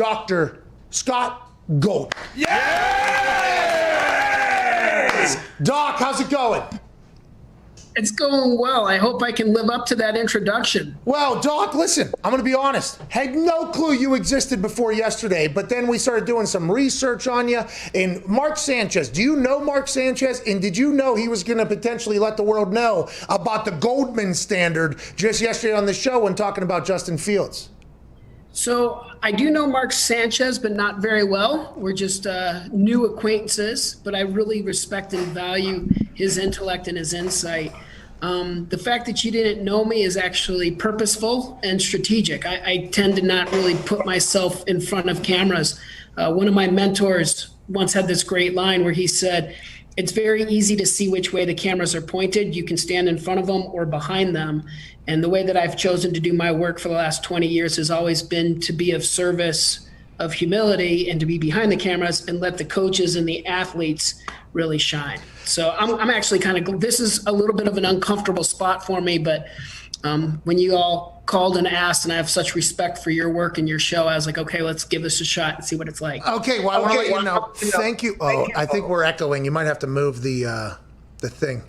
Dr. Scott Goldman. Yes! Doc, how's it going? It's going well. I hope I can live up to that introduction. Well, Doc, listen, I'm going to be honest. Had no clue you existed before yesterday, but then we started doing some research on you. And Mark Sanchez, do you know Mark Sanchez? And did you know he was going to potentially let the world know about the Goldman standard just yesterday on the show when talking about Justin Fields? So I do know Mark Sanchez, but not very well. We're just new acquaintances, but I really respect and value his intellect and his insight. The fact that you didn't know me is actually purposeful and strategic. I tend to not really put myself in front of cameras. One of my mentors once had this great line where he said, "It's very easy to see which way the cameras are pointed. You can stand in front of them or behind them." And the way that I've chosen to do my work for the last 20 years has always been to be of service, of humility, and to be behind the cameras and let the coaches and the athletes really shine. So I'm actually this is a little bit of an uncomfortable spot for me, but when you all called and asked, and I have such respect for your work and your show, I was like, okay, let's give this a shot and see what it's like. Okay, well, I want to let you know. Thank you. Oh, I think we're echoing. You might have to move the thing.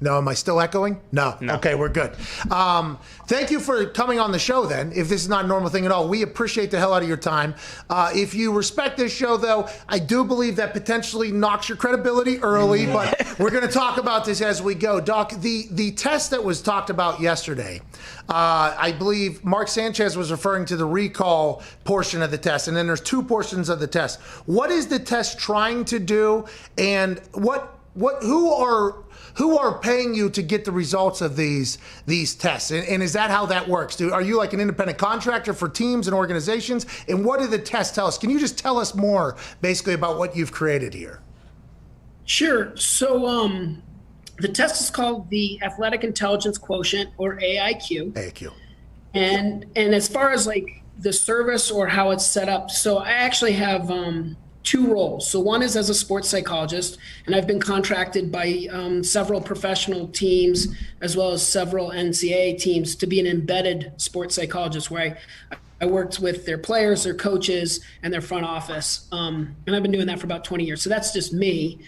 No, am I still echoing? No. Okay, we're good. Thank you for coming on the show then. If this is not a normal thing at all, we appreciate the hell out of your time. If you respect this show, though, I do believe that potentially knocks your credibility early, but we're going to talk about this as we go. Doc, the test that was talked about yesterday, I believe Mark Sanchez was referring to the recall portion of the test, and then there's two portions of the test. What is the test trying to do, and who are paying you to get the results of these tests? And is that how that works? Are you like an independent contractor for teams and organizations? And what do the tests tell us? Can you just tell us more basically about what you've created here? Sure. So the test is called the Athletic Intelligence Quotient, or AIQ. AIQ. And as far as like the service or how it's set up, so I actually have two roles. So one is as a sports psychologist, and I've been contracted by several professional teams as well as several NCAA teams to be an embedded sports psychologist, where I worked with their players, their coaches, and their front office. And I've been doing that for about 20 years. So that's just me.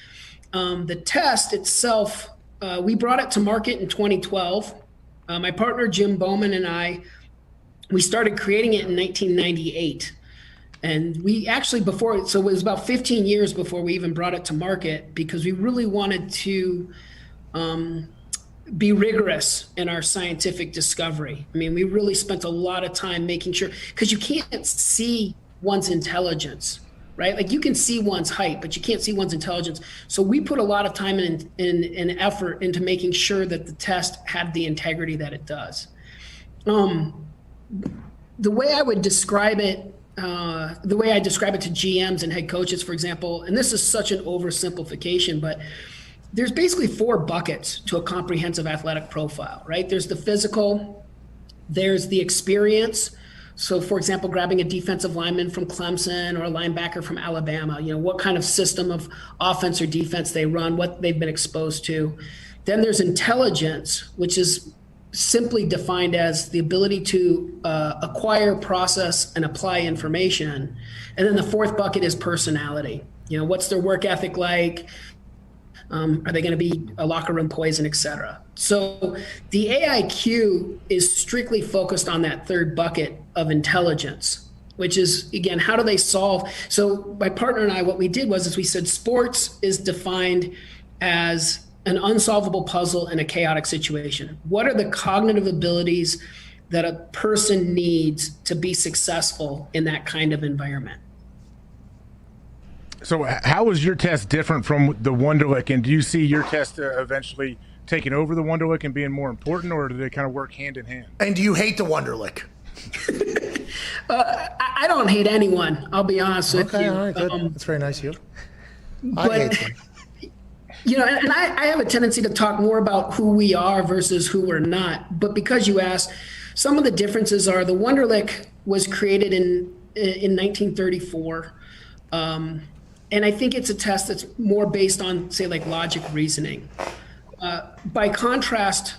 The test itself, we brought it to market in 2012. My partner, Jim Bowman, and we started creating it in 1998. And we actually so it was about 15 years before we even brought it to market, because we really wanted to be rigorous in our scientific discovery. I mean, we really spent a lot of time making sure, because you can't see one's intelligence, right? Like you can see one's height, but you can't see one's intelligence. So we put a lot of time and effort into making sure that the test had the integrity that it does. The way I would describe it, the way I describe it to GMs and head coaches, for example, and this is such an oversimplification, but there's basically four buckets to a comprehensive athletic profile, right? There's the physical, there's the experience. So for example, grabbing a defensive lineman from Clemson or a linebacker from Alabama, what kind of system of offense or defense they run, what they've been exposed to. Then there's intelligence, which is simply defined as the ability to acquire, process, and apply information. And then the fourth bucket is personality. What's their work ethic like? Are they going to be a locker room poison, et cetera? So the AIQ is strictly focused on that third bucket of intelligence, which is, again, how do they solve? So my partner and I, what we did was we said sports is defined as an unsolvable puzzle in a chaotic situation. What are the cognitive abilities that a person needs to be successful in that kind of environment? So how is your test different from the Wonderlic, and do you see your test eventually taking over the Wonderlic and being more important, or do they kind of work hand in hand? And do you hate the Wonderlic? I don't hate anyone, I'll be honest with you. Okay, all right, good. That's very nice of you. I hate them. And I have a tendency to talk more about who we are versus who we're not. But because you asked, some of the differences are the Wonderlic was created in 1934. And I think it's a test that's more based on, say, like logic reasoning. By contrast,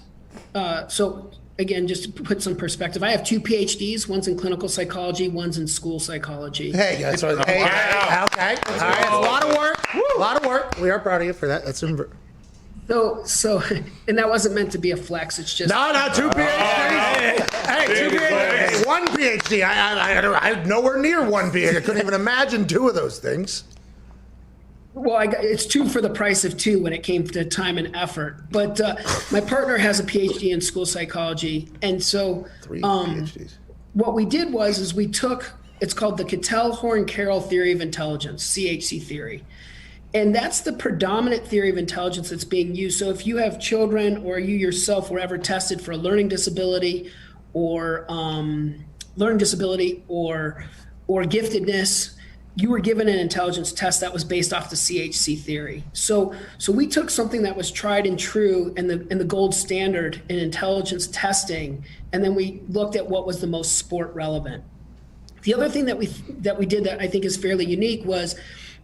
so again, just to put some perspective, I have 2 PhDs. One's in clinical psychology, one's in school psychology. Hey, that's what. Okay. All right. It's a lot of work. A lot of work. We are proud of you for that. That's So, and that wasn't meant to be a flex. It's just 2 PhDs. Hey, 2 PhDs. 1 PhD. I'm nowhere near 1 PhD. I couldn't even imagine 2 of those things. Well, it's 2 for the price of 2 when it came to time and effort. But my partner has a PhD in school psychology, and so 3 PhDs. What we did was we took, it's called the Cattell-Horn-Carroll theory of intelligence, CHC theory. And that's the predominant theory of intelligence that's being used. So if you have children or you yourself were ever tested for a learning disability or giftedness, you were given an intelligence test that was based off the CHC theory. So we took something that was tried and true and the gold standard in intelligence testing, and then we looked at what was the most sport relevant. The other thing that we did that I think is fairly unique was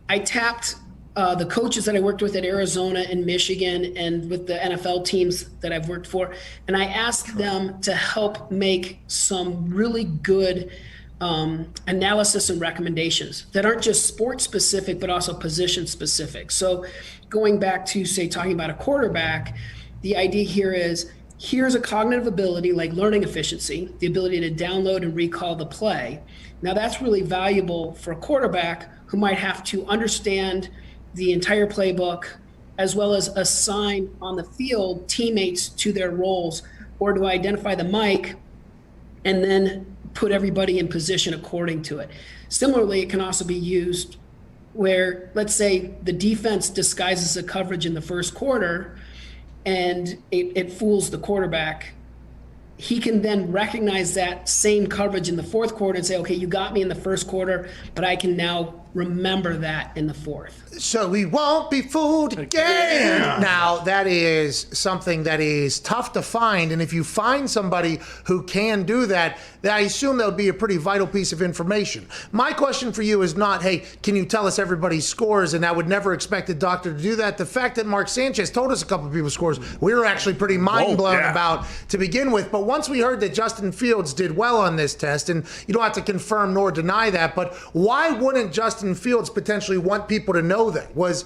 I tapped the coaches that I worked with at Arizona and Michigan and with the NFL teams that I've worked for, and I asked them to help make some really good analysis and recommendations that aren't just sport specific, but also position specific. So going back to, say, talking about a quarterback, the idea here is, here's a cognitive ability like learning efficiency, the ability to download and recall the play. Now that's really valuable for a quarterback who might have to understand the entire playbook, as well as assign on the field teammates to their roles, or to identify the mic and then put everybody in position according to it. Similarly, it can also be used where, let's say, the defense disguises a coverage in the first quarter and it fools the quarterback. He can then recognize that same coverage in the fourth quarter and say, okay, you got me in the first quarter, but I can now remember that in the fourth. So we won't be fooled again. Yeah. Now, that is something that is tough to find. And if you find somebody who can do that, then I assume that would be a pretty vital piece of information. My question for you is not, hey, can you tell us everybody's scores? And I would never expect a doctor to do that. The fact that Mark Sanchez told us a couple of people's scores, we were actually pretty mind blown about to begin with. But once we heard that Justin Fields did well on this test, and you don't have to confirm nor deny that, but why wouldn't Justin Fields potentially want people to know that? Was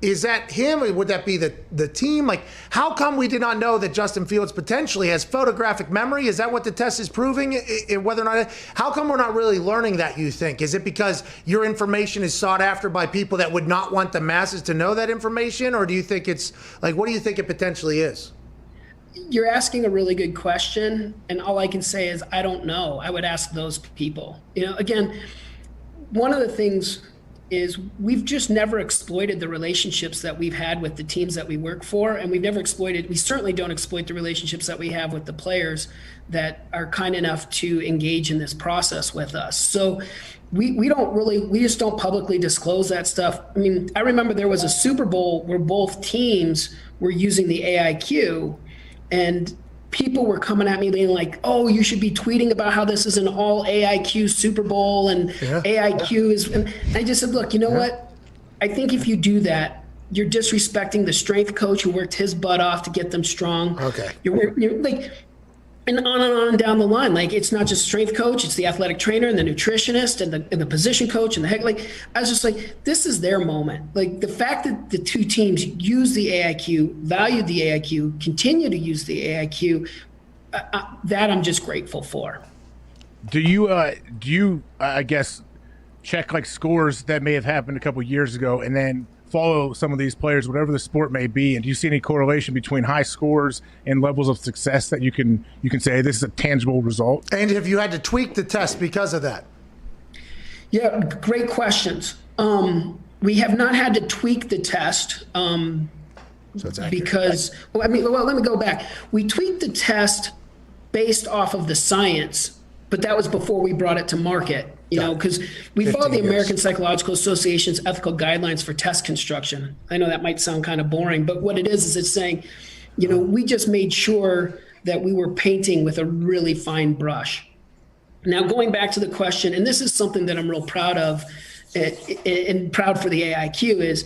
is that him, or would that be the team? Like, how come we did not know that Justin Fields potentially has photographic memory? Is that what the test is proving? Whether or not, how come we're not really learning that, you think? Is it because your information is sought after by people that would not want the masses to know that information? Or do you think it's, like, what do you think it potentially is? You're asking a really good question, and all I can say is I don't know. I would ask those people. Again, one of the things is we've just never exploited the relationships that we've had with the teams that we work for, and we certainly don't exploit the relationships that we have with the players that are kind enough to engage in this process with us. So we just don't publicly disclose that stuff. I mean, I remember there was a Super Bowl where both teams were using the AIQ, and people were coming at me being like, oh, you should be tweeting about how this is an all AIQ Super Bowl and AIQ is, and I just said, look, you know what? I think if you do that, you're disrespecting the strength coach who worked his butt off to get them strong. Okay. You're like, and on down the line. Like, it's not just strength coach, it's the athletic trainer and the nutritionist and the position coach and the heck. Like, I was just like, this is their moment. Like, the fact that the two teams use the AIQ, valued the AIQ, continue to use the AIQ, that I'm just grateful for. Do you I guess check like scores that may have happened a couple years ago and then follow some of these players, whatever the sport may be, and do you see any correlation between high scores and levels of success that you can say this is a tangible result? And have you had to tweak the test because of that? Yeah, great questions. We have not had to tweak the test because, let me go back. We tweaked the test based off of the science, but that was before we brought it to market. Because we follow the American Psychological Association's ethical guidelines for test construction. I know that might sound kind of boring, but what it is it's saying, we just made sure that we were painting with a really fine brush. Now, going back to the question, and this is something that I'm real proud of and proud for the AIQ is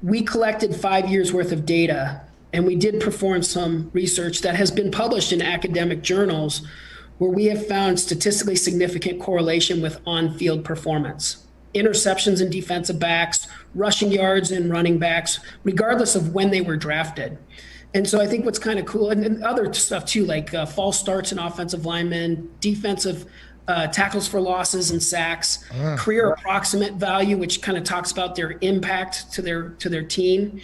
we collected 5 years worth of data And we did perform some research that has been published in academic journals where we have found statistically significant correlation with on-field performance. Interceptions in defensive backs, rushing yards in running backs, regardless of when they were drafted. And so I think what's kind of cool, and other stuff too, like false starts in offensive linemen, defensive tackles for losses and sacks, career approximate value, which kind of talks about their impact to their team.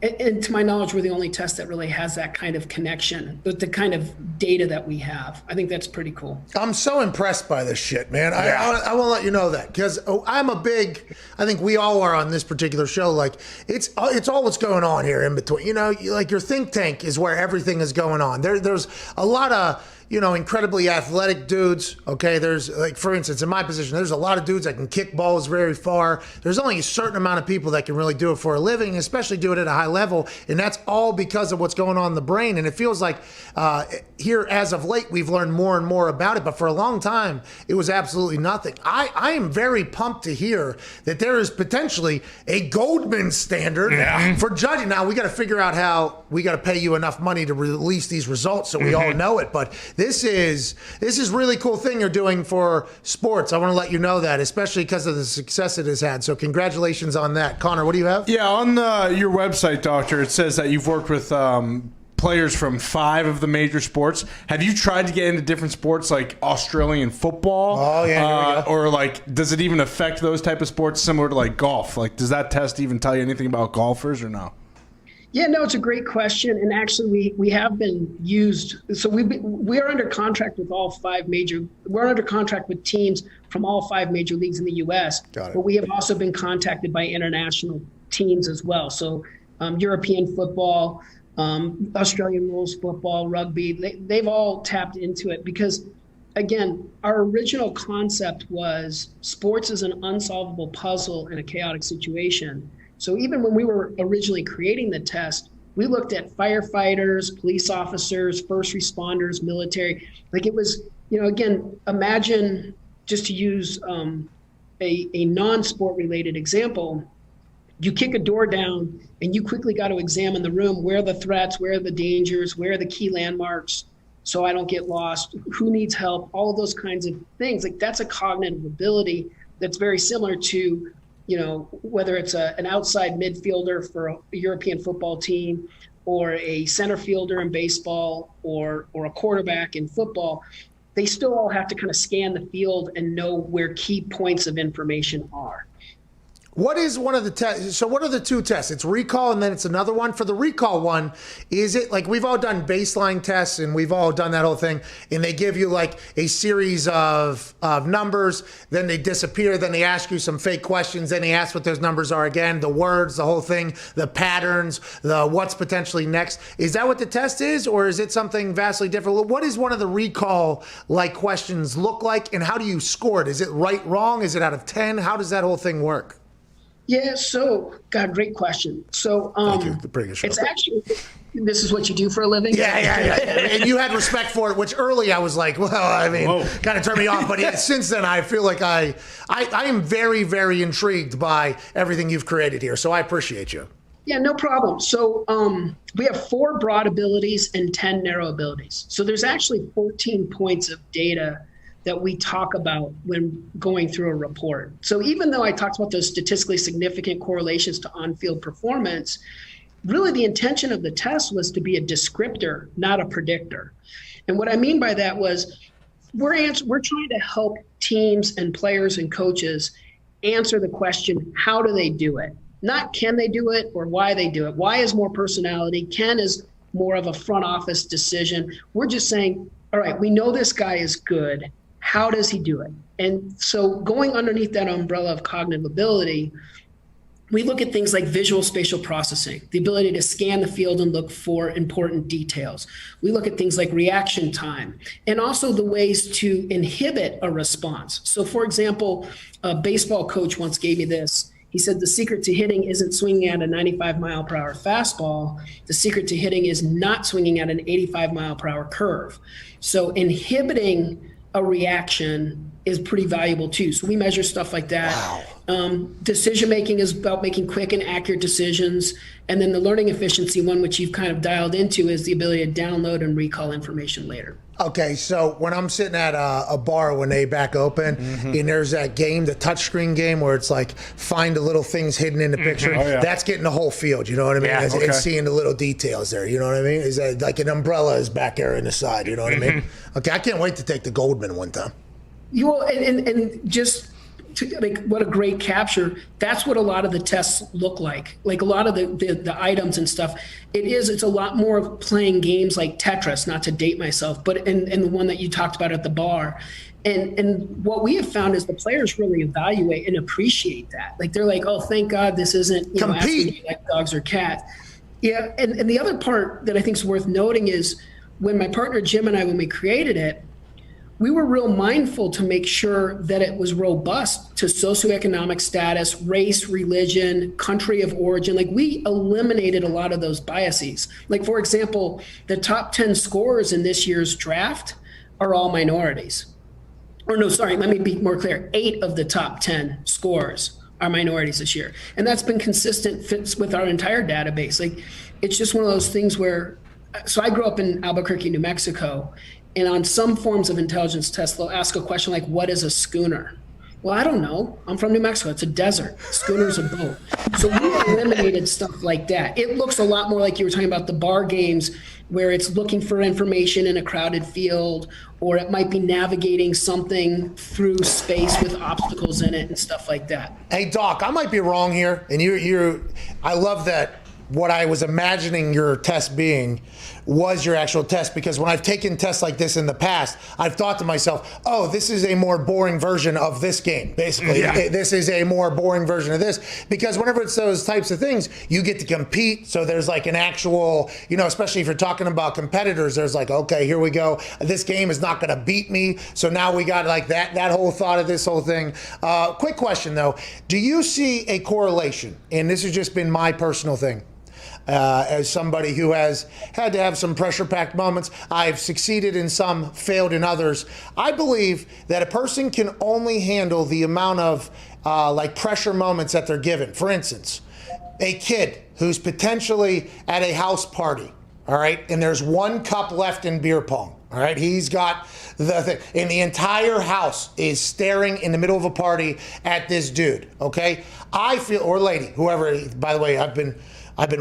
And to my knowledge, we're the only test that really has that kind of connection with the kind of data that we have. I think that's pretty cool. I'm so impressed by this shit, man. Yeah. I want to let you know that because I'm I think we all are on this particular show. Like it's all what's going on here in between. You know, like your think tank is where everything is going on. There's a lot of, you know, incredibly athletic dudes. Okay, there's like, for instance, in my position, there's a lot of dudes that can kick balls very far. There's only a certain amount of people that can really do it for a living, especially do it at a high level, and that's all because of what's going on in the brain. And it feels like here, as of late, we've learned more and more about it. But for a long time, it was absolutely nothing. I am very pumped to hear that there is potentially a Goldman standard for judging. Now we got to figure out how we got to pay you enough money to release these results so we all know it, but. This is really cool thing you're doing for sports. I want to let you know that, especially because of the success it has had. So congratulations on that. Connor, what do you have? Yeah, on your website, Doctor, it says that you've worked with players from 5 of the major sports. Have you tried to get into different sports like Australian football? Oh, yeah. Or like, does it even affect those type of sports similar to like golf? Like, does that test even tell you anything about golfers or no? Yeah, no, it's a great question. And actually, we have been used. So we are under contract with we're under contract with teams from all 5 major leagues in the U.S. Got it. But we have also been contacted by international teams as well. So European football, Australian rules football, rugby, they've all tapped into it because, again, our original concept was sports is an unsolvable puzzle in a chaotic situation. So even when we were originally creating the test, we looked at firefighters, police officers, first responders, military. Like it was, you know, again, imagine, just to use a non-sport related example, you kick a door down and you quickly got to examine the room. Where are the threats? Where are the dangers? Where are the key landmarks so I don't get lost? Who needs help? All of those kinds of things. Like that's a cognitive ability that's very similar to, you know, whether it's an outside midfielder for a European football team or a center fielder in baseball or a quarterback in football, they still all have to kind of scan the field and know where key points of information are. What is one of the tests? So what are the 2 tests? It's recall and then it's another one. For the recall one, is it like we've all done baseline tests and we've all done that whole thing and they give you like a series of numbers, then they disappear, then they ask you some fake questions, then they ask what those numbers are again, the words, the whole thing, the patterns, the what's potentially next. Is that what the test is or is it something vastly different? What is one of the recall like questions look like and how do you score it? Is it right, wrong? Is it out of 10? How does that whole thing work? Yeah, so, God, great question. So, Thank you. The pretty good show. It's actually, this is what you do for a living? Yeah. And you had respect for it, which early I was like, well, I mean, kind of turned me off. But yeah, since then, I feel like I am very, very intrigued by everything you've created here. So I appreciate you. Yeah, no problem. So we have 4 broad abilities and 10 narrow abilities. So there's actually 14 points of data that we talk about when going through a report. So even though I talked about those statistically significant correlations to on-field performance, really the intention of the test was to be a descriptor, not a predictor. And what I mean by that was we're trying to help teams and players and coaches answer the question, how do they do it? Not can they do it or why they do it. Why is more personality? Can is more of a front office decision. We're just saying, all right, we know this guy is good. How does he do it? And so going underneath that umbrella of cognitive ability, we look at things like visual spatial processing, the ability to scan the field and look for important details. We look at things like reaction time and also the ways to inhibit a response. So for example, a baseball coach once gave me this. He said the secret to hitting isn't swinging at a 95-mile-per-hour fastball. The secret to hitting is not swinging at an 85-mile-per-hour curve. So inhibiting a reaction is pretty valuable too. So we measure stuff like that. Decision making is about making quick and accurate decisions. And then the learning efficiency one, which you've kind of dialed into, is the ability to download and recall information later. Okay, so when I'm sitting at a bar when they back open, and there's that game, the touchscreen game, where it's like find the little things hidden in the picture, that's getting the whole field, you know what I mean? It's seeing the little details there, you know what I mean? Is that like an umbrella is back there in the side, you know what I mean? Okay, I can't wait to take the Goldman one time. You will, and just like what a great capture. That's what a lot of the tests look like. Like a lot of the items and stuff. It's a lot more of playing games like Tetris, not to date myself, but and the one that you talked about at the bar. And what we have found is the players really evaluate and appreciate that. Like they're like, oh, thank God this isn't asking me like dogs or cats. Yeah, and the other part that I think is worth noting is when my partner Jim and I, when we created it, we were real mindful to make sure that it was robust to socioeconomic status, race, religion, country of origin. Like we eliminated a lot of those biases. Like for example, the top 10 scorers in this year's draft are all minorities. Or no, sorry, let me be more clear. 8 of the top 10 scorers are minorities this year. And that's been consistent, fits with our entire database. Like it's just one of those things where, so I grew up in Albuquerque, New Mexico, and on some forms of intelligence tests, they'll ask a question like, what is a schooner? Well, I don't know. I'm from New Mexico. It's a desert. Schooner's a boat. So we eliminated stuff like that. It looks a lot more like you were talking about the bar games where it's looking for information in a crowded field, or it might be navigating something through space with obstacles in it and stuff like that. Hey, Doc, I might be wrong here. And I love that what I was imagining your test being was your actual test, because when I've taken tests like this in the past, I've thought to myself, oh, this is a more boring version of this game, basically. This is a more boring version of this, because whenever it's those types of things, you get to compete. So there's like an actual, especially if you're talking about competitors, there's like, okay, here we go. This game is not going to beat me. So now we got like that whole thought of this whole thing. Quick question though, do you see a correlation? And this has just been my personal thing. As somebody who has had to have some pressure-packed moments, I've succeeded in some, failed in others. I believe that a person can only handle the amount of like pressure moments that they're given. For instance, a kid who's potentially at a house party, all right, and there's 1 cup left in beer pong. All right, he's got the thing, and the entire house is staring in the middle of a party at this dude. Okay, I feel, or lady, whoever. By the way, I've been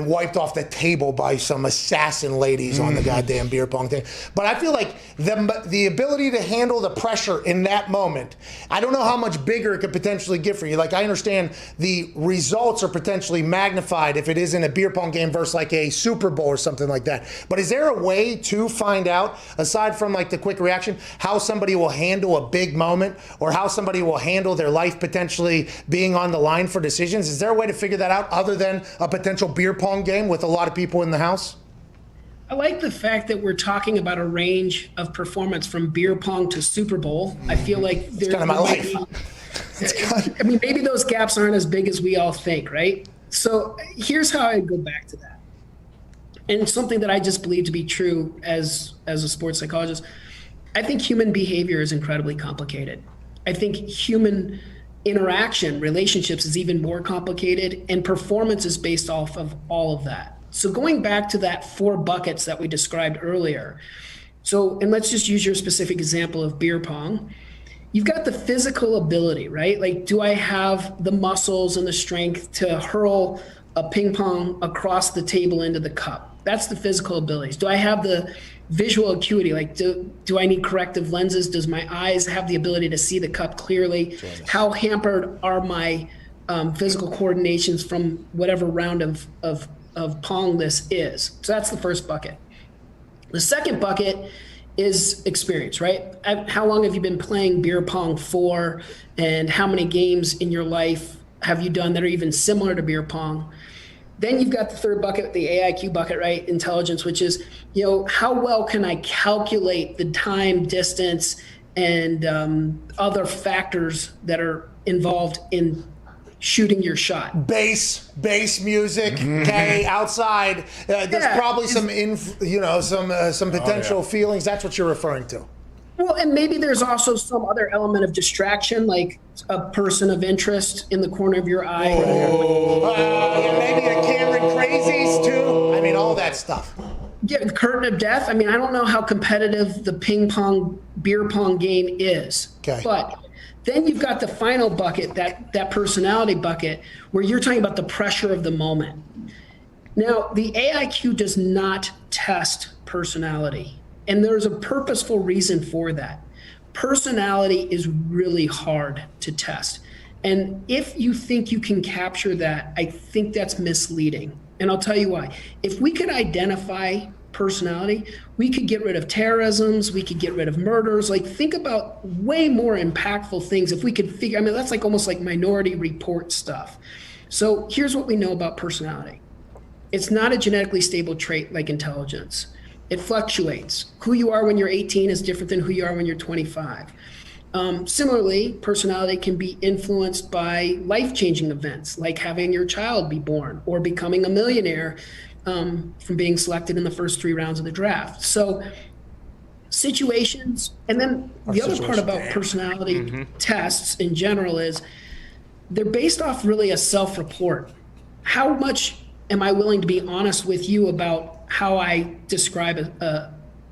wiped off the table by some assassin ladies on the goddamn beer pong thing. But I feel like the ability to handle the pressure in that moment, I don't know how much bigger it could potentially get for you. Like I understand the results are potentially magnified if it is in a beer pong game versus like a Super Bowl or something like that. But is there a way to find out, aside from like the quick reaction, how somebody will handle a big moment or how somebody will handle their life potentially being on the line for decisions? Is there a way to figure that out other than a potential beer pong game with a lot of people in the house? I like the fact that we're talking about a range of performance from beer pong to Super Bowl. I feel like there's kind of my life. I mean, maybe those gaps aren't as big as we all think, right? So here's how I go back to that. And something that I just believe to be true as a sports psychologist, I think human behavior is incredibly complicated. I think human interaction, relationships is even more complicated, and performance is based off of all of that. So going back to that 4 buckets that we described earlier. So, and let's just use your specific example of beer pong. You've got the physical ability, right? Like, do I have the muscles and the strength to hurl a ping pong across the table into the cup? That's the physical abilities. Do I have the visual acuity? Like, do I need corrective lenses? Does my eyes have the ability to see the cup clearly? How hampered are my physical coordinations from whatever round of pong this is? So that's the first bucket. The second bucket is experience, right? How long have you been playing beer pong for, and how many games in your life have you done that are even similar to beer pong? Then you've got the third bucket, the AIQ bucket, right? Intelligence, which is, how well can I calculate the time, distance, and other factors that are involved in shooting your shot. Bass music, okay, outside. There's probably some potential feelings. That's what you're referring to. Well, and maybe there's also some other element of distraction, like a person of interest in the corner of your eye. Maybe a Cameron crazies too. I mean, all that stuff. Yeah, the curtain of death. I mean, I don't know how competitive the ping pong, beer pong game is. Okay. But then you've got the final bucket, that personality bucket, where you're talking about the pressure of the moment. Now, the AIQ does not test personality. And there's a purposeful reason for that. Personality is really hard to test. And if you think you can capture that, I think that's misleading. And I'll tell you why. If we could identify personality, we could get rid of terrorisms, we could get rid of murders. Like, think about way more impactful things if we could figure, I mean, that's like almost like Minority Report stuff. So here's what we know about personality. It's not a genetically stable trait like intelligence. It fluctuates. Who you are when you're 18 is different than who you are when you're 25. Similarly, personality can be influenced by life-changing events, like having your child be born or becoming a millionaire from being selected in the first 3 rounds of the draft. So situations, and then the other part about personality tests in general is they're based off really a self-report. How much am I willing to be honest with you about how I describe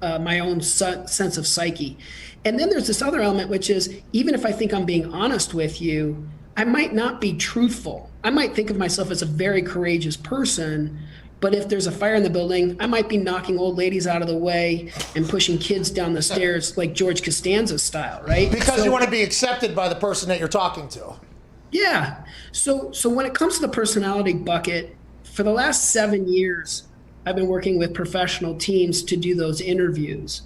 my own sense of psyche? And then there's this other element, which is even if I think I'm being honest with you, I might not be truthful. I might think of myself as a very courageous person, but if there's a fire in the building, I might be knocking old ladies out of the way and pushing kids down the stairs like George Costanza style, right? Because you want to be accepted by the person that you're talking to. Yeah. So when it comes to the personality bucket, for the last 7 years, I've been working with professional teams to do those interviews.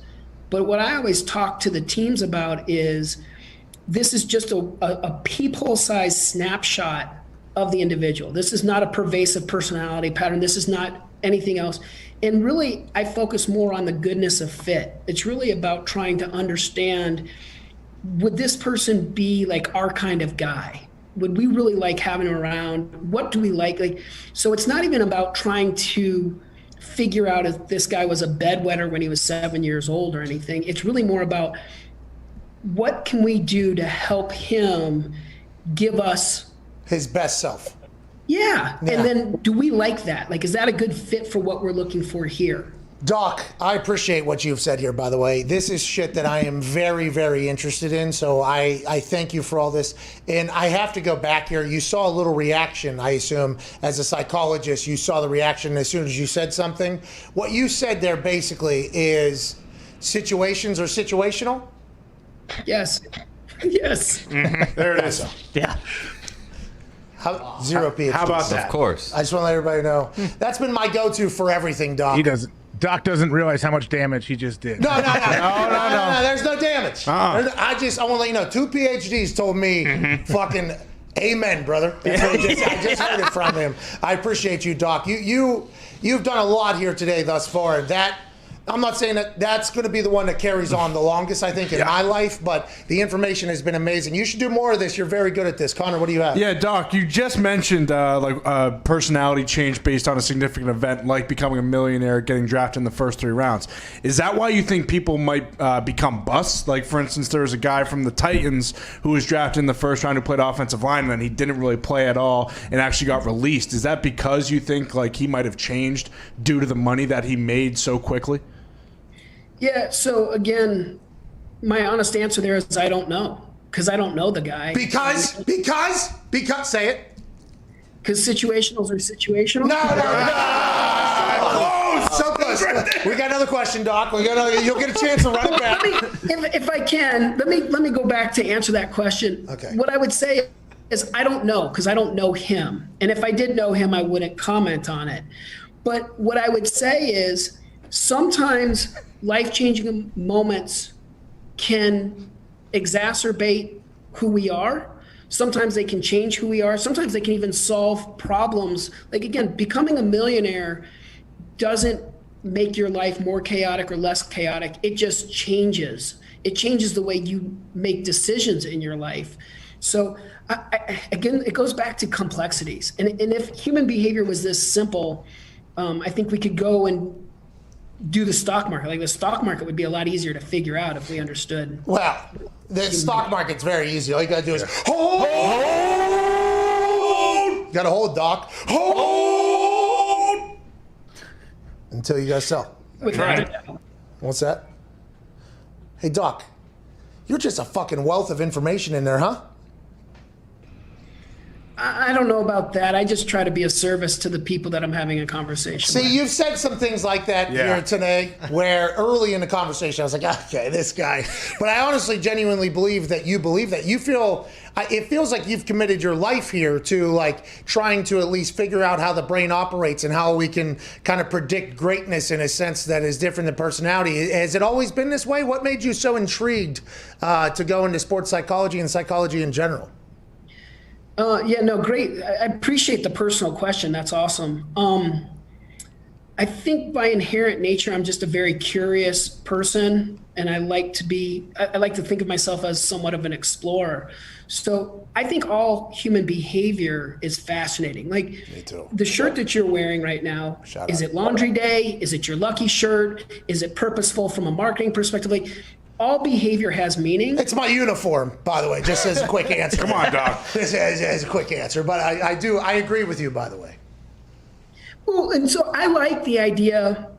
But what I always talk to the teams about is this is just a peephole-sized snapshot of the individual. This is not a pervasive personality pattern. This is not anything else. And really, I focus more on the goodness of fit. It's really about trying to understand, would this person be like our kind of guy? Would we really like having him around? What do we like? So it's not even about trying to figure out if this guy was a bedwetter when he was 7 years old or anything. It's really more about what can we do to help him give us his best self. Yeah. And then do we like that? Like, is that a good fit for what we're looking for here? Doc, I appreciate what you've said here, by the way. This is shit that I am very, very interested in. So I thank you for all this. And I have to go back here. You saw a little reaction, I assume, as a psychologist. You saw the reaction as soon as you said something. What you said there basically is situations are situational? Yes. Yes. There it is. Yeah. Zero PhDs. How about that? Of course. I just want to let everybody know. That's been my go-to for everything, Doc. Doc doesn't realize how much damage he just did. No. There's no damage. I want to let you know, 2 PhDs told me fucking amen, brother. That's what I just heard it from him. I appreciate you, Doc. You've done a lot here today thus far. I'm not saying that that's going to be the one that carries on the longest, I think, in my life, but the information has been amazing. You should do more of this. You're very good at this. Connor, what do you have? Yeah, Doc, you just mentioned personality change based on a significant event like becoming a millionaire, getting drafted in the first 3 rounds. Is that why you think people might become busts? Like, for instance, there was a guy from the Titans who was drafted in the first round who played offensive line, and then he didn't really play at all and actually got released. Is that because you think like he might have changed due to the money that he made so quickly? Yeah, so again, my honest answer there is I don't know, because I don't know the guy. Because, say it. Because situationals are situational. No. So close. We got another question, Doc. You'll get a chance to run it back. If I can, let me go back to answer that question. Okay. What I would say is I don't know, because I don't know him. And if I did know him, I wouldn't comment on it. But what I would say is sometimes life-changing moments can exacerbate who we are. Sometimes they can change who we are. Sometimes they can even solve problems. Like, again, becoming a millionaire doesn't make your life more chaotic or less chaotic. It just changes. It changes the way you make decisions in your life. So again, it goes back to complexities. And if human behavior was this simple, I think we could go and do the stock market. Like the stock market would be a lot easier to figure out if we understood. Well, the stock market's very easy. All you gotta do is hold. You gotta hold, Doc. Hold until you gotta sell. What's that? Hey, Doc, you're just a fucking wealth of information in there, huh? I don't know about that. I just try to be a service to the people that I'm having a conversation with. See, you've said some things like that here today, where early in the conversation I was like, okay, this guy. But I honestly, genuinely believe that. You feel, it feels like you've committed your life here to like trying to at least figure out how the brain operates and how we can kind of predict greatness in a sense that is different than personality. Has it always been this way? What made you so intrigued to go into sports psychology and psychology in general? Great. I appreciate the personal question. That's awesome. I think by inherent nature, I'm just a very curious person, and I like to think of myself as somewhat of an explorer. So I think all human behavior is fascinating. Like Me too. the shirt that you're wearing right now, is it laundry day? Is it your lucky shirt? Is it purposeful from a marketing perspective? Like, all behavior has meaning. It's my uniform, by the way, just as a quick answer. Come on, Doc. This is a quick answer, but I agree with you, by the way. Well, and so I like the idea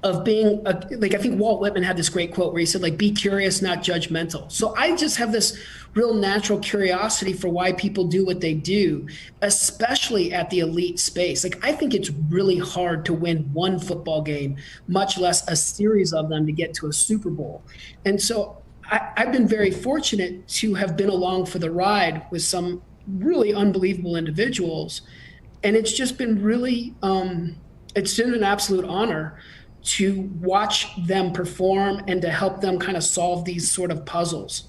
of being, I think Walt Whitman had this great quote where he said, like, be curious, not judgmental. So I just have this real natural curiosity for why people do what they do, especially at the elite space. Like, I think it's really hard to win one football game, much less a series of them to get to a Super Bowl. And so I've been very fortunate to have been along for the ride with some really unbelievable individuals. And it's just been really, it's been an absolute honor to watch them perform and to help them kind of solve these sort of puzzles.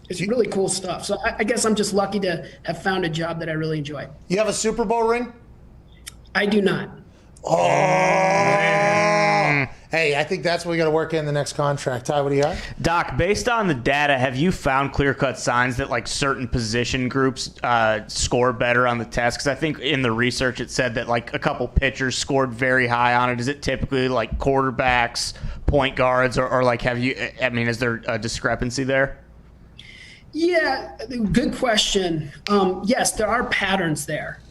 It's really cool stuff. So I guess I'm just lucky to have found a job that I really enjoy. You have a Super Bowl ring? I do not. Oh. Hey, I think that's what we got to work in the next contract. Ty, what do you have? Doc, based on the data, have you found clear-cut signs that like certain position groups score better on the test? Because I think in the research it said that like a couple pitchers scored very high on it. Is it typically like quarterbacks, point guards, or like is there a discrepancy there? Yeah, good question. Yes, there are patterns there.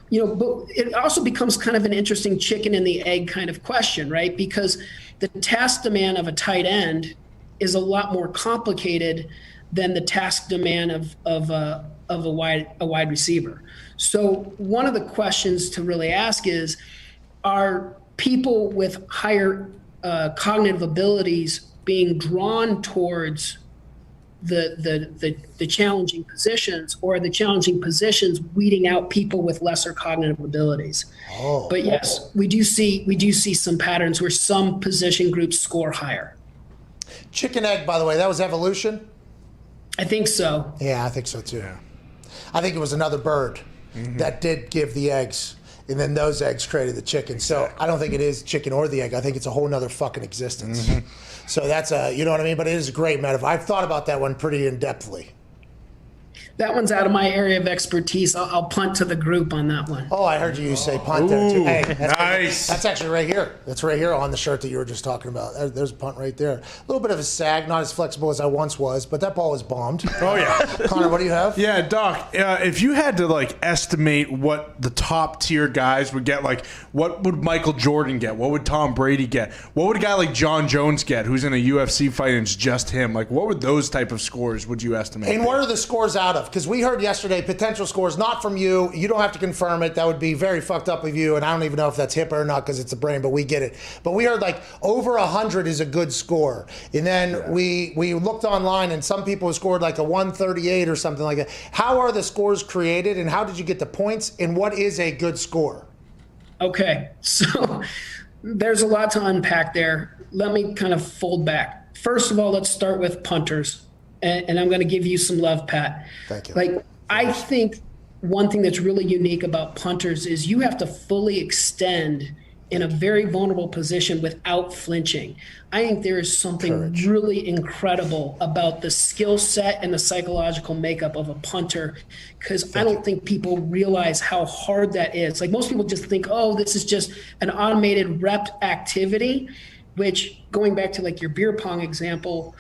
But it also becomes kind of an interesting chicken and the egg kind of question, right? Because the task demand of a tight end is a lot more complicated than the task demand of a wide receiver. So one of the questions to really ask is, are people with higher cognitive abilities being drawn towards the challenging positions, or are the challenging positions weeding out people with lesser cognitive abilities? But yes, we do see some patterns where some position groups score higher. Chicken egg, by the way, that was evolution? I think so. Yeah, I think so too. I think it was another bird that did give the eggs, and then those eggs created the chicken. So I don't think it is chicken or the egg. I think it's a whole nother fucking existence. So that's you know what I mean? But it is a great metaphor. I've thought about that one pretty in-depthly. That one's out of my area of expertise. I'll punt to the group on that one. Oh, I heard you say punt there too. Hey, Nice. That's actually right here. That's right here on the shirt that you were just talking about. There's a punt right there. A little bit of a sag, not as flexible as I once was, but that ball was bombed. Oh, yeah. Connor, what do you have? Yeah, Doc, if you had to like estimate what the top tier guys would get, like what would Michael Jordan get? What would Tom Brady get? What would a guy like John Jones get, who's in a UFC fight and it's just him? Like, what would those type of scores would you estimate? And what are the scores out of? Because we heard yesterday potential scores, not from you. You don't have to confirm it. That would be very fucked up of you, and I don't even know if that's HIPAA or not because it's a brain, but we get it. But we heard like over 100 is a good score. And then we looked online, and some people scored like a 138 or something like that. How are the scores created, and how did you get the points, and what is a good score? Okay, so there's a lot to unpack there. Let me kind of fold back. First of all, let's start with punters, and I'm going to give you some love, Pat. Thank you. Like, I think one thing that's really unique about punters is you have to fully extend in a very vulnerable position without flinching. I think there is something really incredible about the skill set and the psychological makeup of a punter, because I don't think people realize how hard that is. Like, most people just think, oh, this is just an automated rep activity. which, going back to like your beer pong example,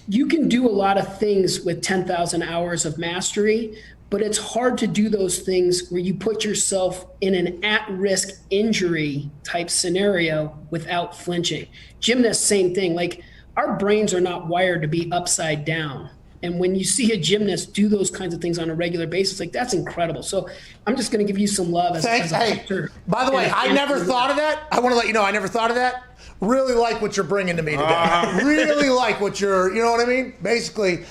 you can do a lot of things with 10,000 hours of mastery, but it's hard to do those things where you put yourself in an at-risk injury type scenario without flinching. Gymnasts, same thing. Like, our brains are not wired to be upside down. And when you see a gymnast do those kinds of things on a regular basis, like, that's incredible. So I'm just going to give you some love as a hunter. By the way, I never thought of that. I want to let you know I never thought of that. Really like what you're bringing to me today. Really like what you're, you know what I mean? Basically,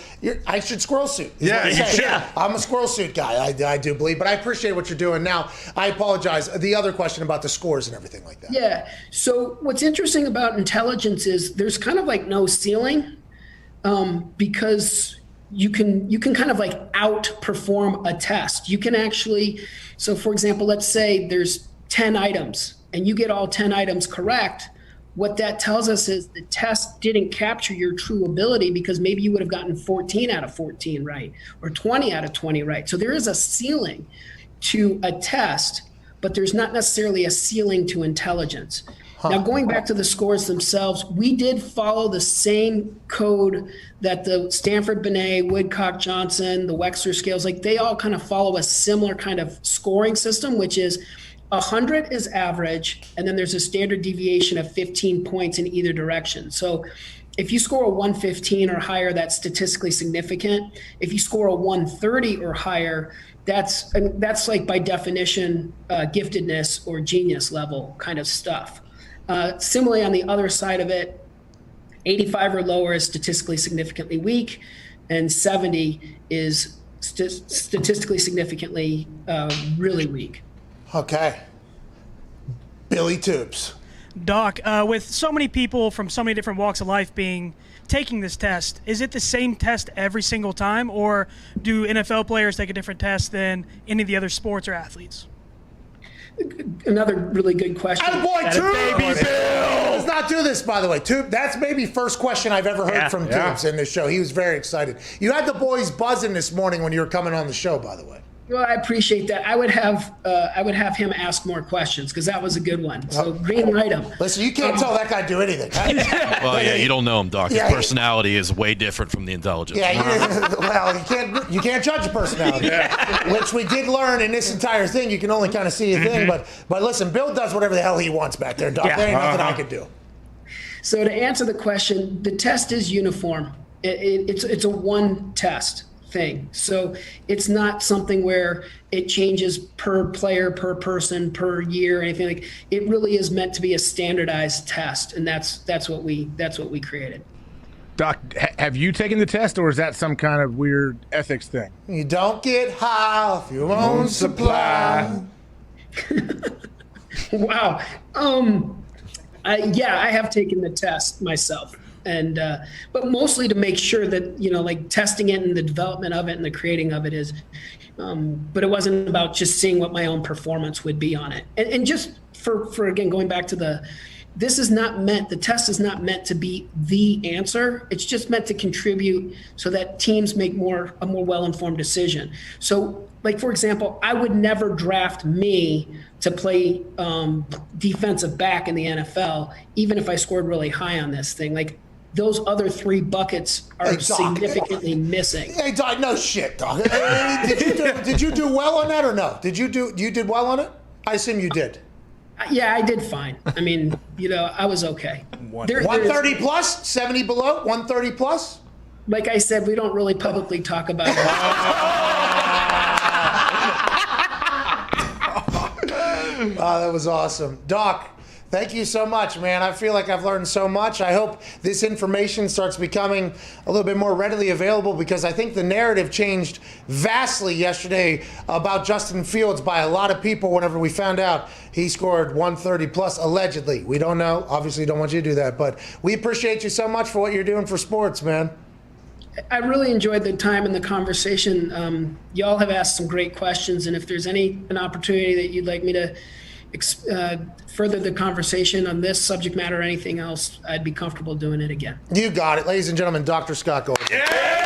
I should squirrel suit. Yeah, you should. I'm a squirrel suit guy, I do believe, but I appreciate what you're doing. Now, I apologize. The other question about the scores and everything like that. Yeah. So what's interesting about intelligence is there's kind of like no ceiling, because you can kind of like outperform a test. You can actually, so for example, let's say there's 10 items and you get all 10 items correct. What that tells us is the test didn't capture your true ability, because maybe you would have gotten 14 out of 14 right, or 20 out of 20 right. So there is a ceiling to a test, but there's not necessarily a ceiling to intelligence. Now, going back to the scores themselves, we did follow the same code that the Stanford Binet, Woodcock Johnson, the Wechsler scales, like, they all kind of follow a similar kind of scoring system, which is 100 is average, and then there's a standard deviation of 15 points in either direction. So if you score a 115 or higher, that's statistically significant. If you score a 130 or higher, that's like, by definition, giftedness or genius level kind of stuff. Similarly, on the other side of it, 85 or lower is statistically significantly weak, and 70 is statistically significantly really weak. Okay. Billy Tubes. Doc, with so many people from so many different walks of life taking this test, is it the same test every single time, or do NFL players take a different test than any of the other sports or athletes? Another really good question. Attaboy, Tubes! Let's not do this, by the way. Tube, that's maybe first question I've ever heard from Tubes in this show. He was very excited. You had the boys buzzing this morning when you were coming on the show, by the way. Well, I appreciate that. I would have him ask more questions, because that was a good one. So green light him. Listen, you can't tell that guy do anything. Well, yeah, you don't know him, Doc. His personality is way different from the intelligence. Yeah, well, you can't judge a personality, which we did learn in this entire thing. You can only kind of see a thing, but listen, Bill does whatever the hell he wants back there, Doc. There ain't nothing I could do. So to answer the question, the test is uniform. It's a one test thing. So it's not something where it changes per player, per person, per year, anything like. It really is meant to be a standardized test, and that's what we created. Doc, have you taken the test, or is that some kind of weird ethics thing? You don't get high off your own supply. Wow. I have taken the test myself. And but mostly to make sure that, like, testing it and the development of it and the creating of it is, but it wasn't about just seeing what my own performance would be on it. And just for again, going back to the test is not meant to be the answer. It's just meant to contribute so that teams make a more well-informed decision. So, like, for example, I would never draft me to play defensive back in the NFL, even if I scored really high on this thing. Like, those other three buckets are significantly missing. Hey, Doc, no shit, Doc. Did you do well on that or no? You did well on it? I assume you did. Yeah, I did fine. I mean, I was okay. 130 plus, 70 below, 130 plus? Like I said, we don't really publicly talk about it. Oh, that was awesome. Doc, thank you so much, man. I feel like I've learned so much. I hope this information starts becoming a little bit more readily available, because I think the narrative changed vastly yesterday about Justin Fields by a lot of people whenever we found out he scored 130 plus, allegedly. We don't know. Obviously, don't want you to do that. But we appreciate you so much for what you're doing for sports, man. I really enjoyed the time and the conversation. Y'all have asked some great questions, and if there's an opportunity that you'd like me to further the conversation on this subject matter or anything else, I'd be comfortable doing it again. You got it. Ladies and gentlemen, Dr. Scott Goldman. Yeah!